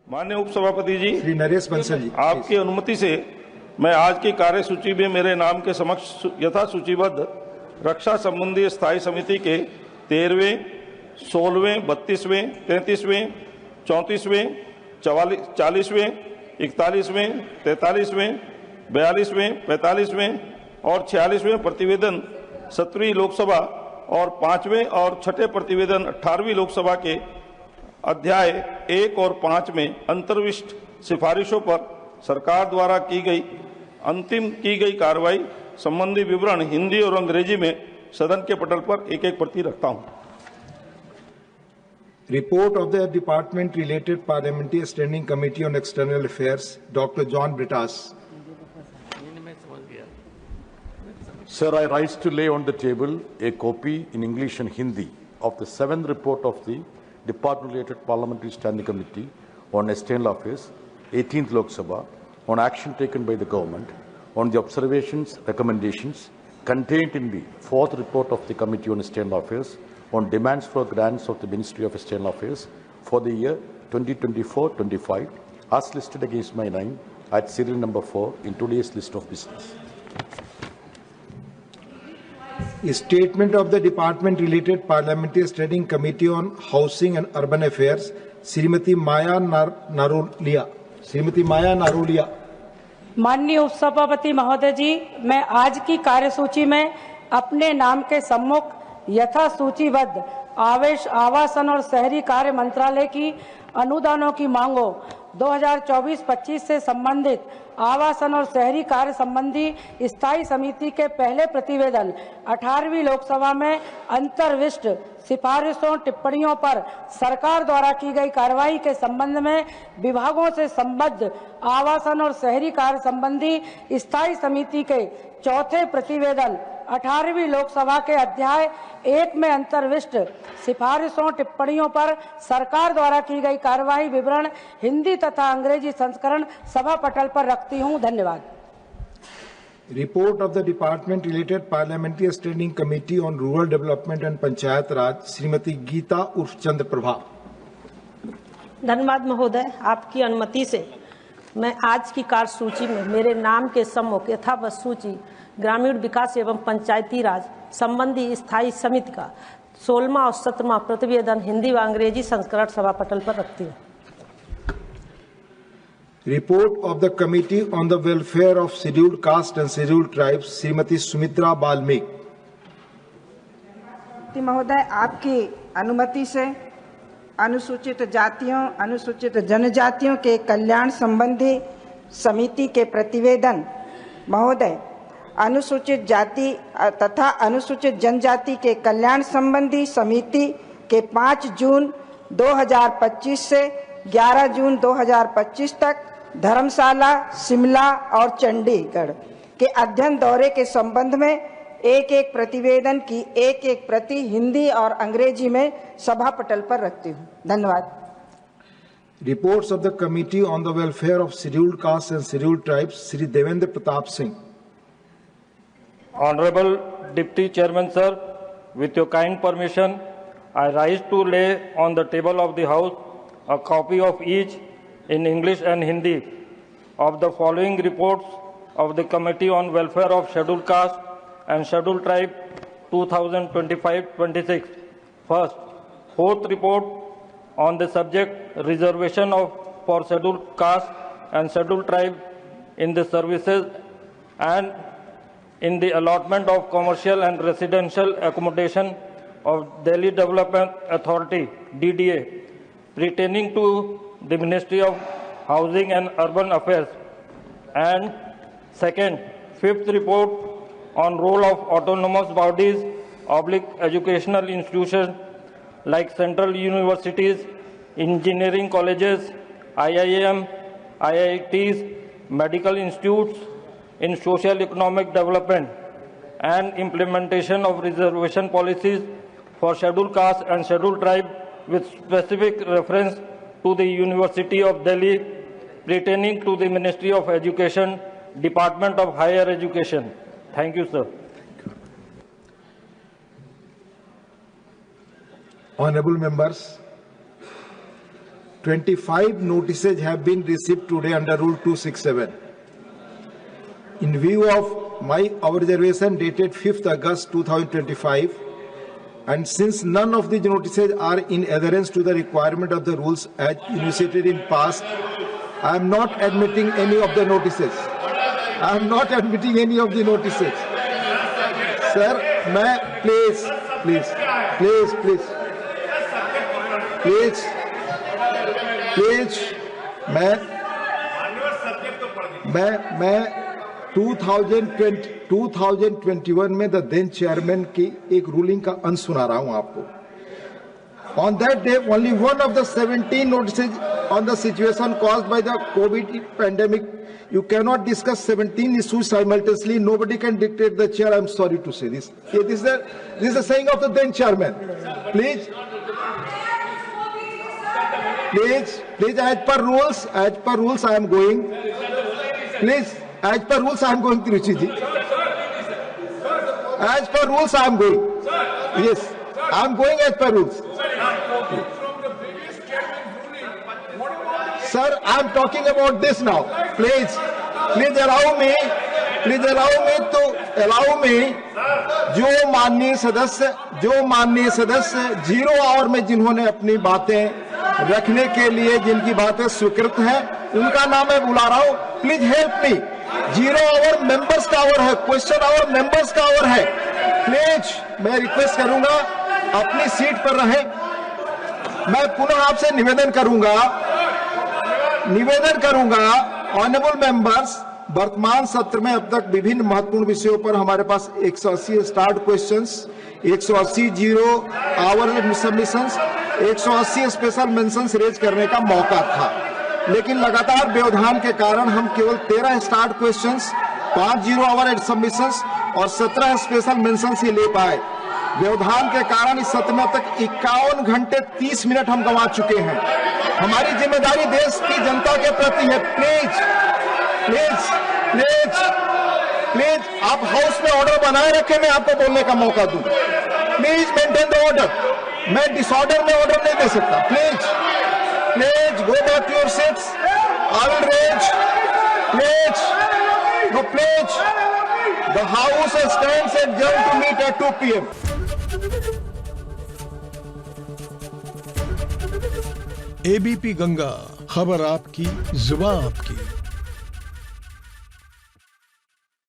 माननीय उपसभापति जी, श्री नरेश बंसल जी, आपकी अनुमति से मैं आज की कार्यसूची में मेरे नाम के समक्ष यथा सूचीबद्ध रक्षा संबंधी स्थायी समिति के 13वें, 16वें, 32वें, 33वें, 34वें, 40वें, 41वें, 43वें, 42वें, 45वें और 46वें प्रतिवेदन 17वीं लोकसभा और 5वें और 6ठे प्रतिवेदन 18वीं लोकसभा के अध्याय 1 और 5 में अंतर्विष्ट सिफारिशों पर सरकार द्वारा की गई कार्रवाई संबंधी विवरण हिंदी और अंग्रेजी में सदन के पटल पर एक एक प्रति रखता हूं। Report of the department related parliamentary standing committee on external affairs, doctor John Brittas. Sir, I rise to lay on the table a copy in English and Hindi of the 7th report of the Department-related Parliamentary Standing Committee on External Affairs, 18th Lok Sabha, on action taken by the government, on the observations, recommendations contained in the 4th report of the Committee on External Affairs, on demands for grants of the Ministry of External Affairs for the year 2024-25, as listed against my name at serial number 4 in today's list of business. Statement of the Department related Parliamentary Standing Committee on Housing and Urban Affairs, श्रीमती माया नारोलिया। माननीय उपसभापति महोदय जी, मैं आज की कार्यसूची में अपने नाम के सम्मुख यथा सूचीबद्ध आवासन और शहरी कार्य मंत्रालय की अनुदानों की मांगों 2024-25 से संबंधित आवासन और शहरी कार्य संबंधी स्थायी समिति के पहले प्रतिवेदन 18वीं लोकसभा में अंतर्विष्ट सिफारिशों टिप्पणियों पर सरकार द्वारा की गई कार्रवाई के संबंध में विभागों से संबद्ध आवासन और शहरी कार्य संबंधी स्थायी समिति के चौथे प्रतिवेदन 18वीं लोकसभा के अध्याय 1 में अंतर्विष्ट सिफारिशों टिप्पणियों पर सरकार द्वारा की गई कार्रवाई विवरण हिंदी तथा अंग्रेजी संस्करण सभा पटल पर रखती हूं। धन्यवाद। Report of the department related parliamentary standing committee on rural development and panchayat raj, श्रीमती गीता उर्फ चंद्र प्रभा। धन्यवाद महोदय, आपकी अनुमति से मैं आज की कार्यसूची में मेरे नाम के सम्मुख यथावत सूची ग्रामीण विकास एवं पंचायती राज संबंधी स्थायी समिति का 16वां और 17वां प्रतिवेदन हिंदी व अंग्रेजी संस्करण सभा पटल पर रखती हूँ। Report of the committee on the welfare of scheduled caste and scheduled tribes, Shrimati Sumitra Balmik. महोदय, आपकी अनुमति से अनुसूचित जातियों अनुसूचित जनजातियों के कल्याण संबंधी समिति के प्रतिवेदन महोदय अनुसूचित जाति तथा अनुसूचित जनजाति के कल्याण संबंधी समिति के 5 जून 2025 से 11 जून 2025 तक धर्मशाला, शिमला और चंडीगढ़ के अध्ययन दौरे के संबंध में एक प्रतिवेदन की एक प्रति हिंदी और अंग्रेजी में सभा पटल पर रखती हूँ। धन्यवाद। Reports of the committee on the welfare of scheduled caste and scheduled tribes, Shri Devendra Pratap Singh. Honorable Deputy Chairman Sir, with your kind permission, I rise to lay on the table of the House a copy of each in English and Hindi of the following reports of the Committee on Welfare of Scheduled Caste and Scheduled Tribe 2025-26. First, 4th report on the subject reservation for Scheduled Caste and Scheduled Tribe in the services and in the allotment of commercial and residential accommodation of Delhi Development Authority (DDA) pertaining to the Ministry of Housing and Urban Affairs. And second, 5th report on role of autonomous bodies / educational institutions like central universities, engineering colleges, IIM, IITs, medical institutes in social economic development and implementation of reservation policies for scheduled caste and scheduled tribe with specific reference to the University of Delhi pertaining to the Ministry of Education, Department of Higher Education. Thank you, sir. Honorable members, 25 notices have been received today under Rule 267. In view of my observation dated 5th August 2025, and since none of these notices are in adherence to the requirement of the rules as initiated in past, I am not admitting any of the notices. I am not admitting any of the notices. Sir, मैं please, मैं 2021 में the then chairman की एक ruling का अंश सुना रहा हूं आपको. On that day, only one of the 17 notices on the situation caused by the COVID pandemic. You cannot discuss 17 issues simultaneously. Nobody can dictate the chair. I am sorry to say this. This is the saying of the then chairman. Please, as per rules, I am going. Please, as per rules, I am going, Tiruchi ji. As per rules, I am going. Yes, I am going as per rules. Sir, I am talking about this now. Please allow me जो माननीय सदस्य 0 our में जिन्होंने अपनी बातें रखने के लिए जिनकी बातें स्वीकृत हैं, उनका नाम मैं बुला रहा हूं. Please help me. 0 hour members का आवर है, क्वेश्चन आवर मेंबर्स का आवर है. प्लीज मैं रिक्वेस्ट करूंगा अपनी सीट पर रहें. मैं पुनः आपसे निवेदन करूंगा ऑनरेबल मेंबर्स, वर्तमान सत्र में अब तक विभिन्न महत्वपूर्ण विषयों पर हमारे पास 180 start questions, 180 0 hour submissions, 180 special mentions raise करने का मौका था. लेकिन लगातार व्यवधान के कारण हम केवल 13 स्टार्ट क्वेश्चंस, 5 0 आवर सबमिशंस और 17 स्पेशल मेंशंस ही ले पाए. व्यवधान के कारण इस सत्र में तक 51 घंटे 30 मिनट हम गंवा चुके हैं. हमारी जिम्मेदारी देश की जनता के प्रति है. प्लीज आप हाउस में ऑर्डर बनाए रखें, मैं आपको बोलने का मौका दूं. Please maintain the order. मैं डिसऑर्डर में ऑर्डर नहीं दे सकता. Please go back to your seats. I will raise. Please the house stands adjourned to meet at 2 PM. ABP Ganga, खबर आपकी, जुबान आपकी.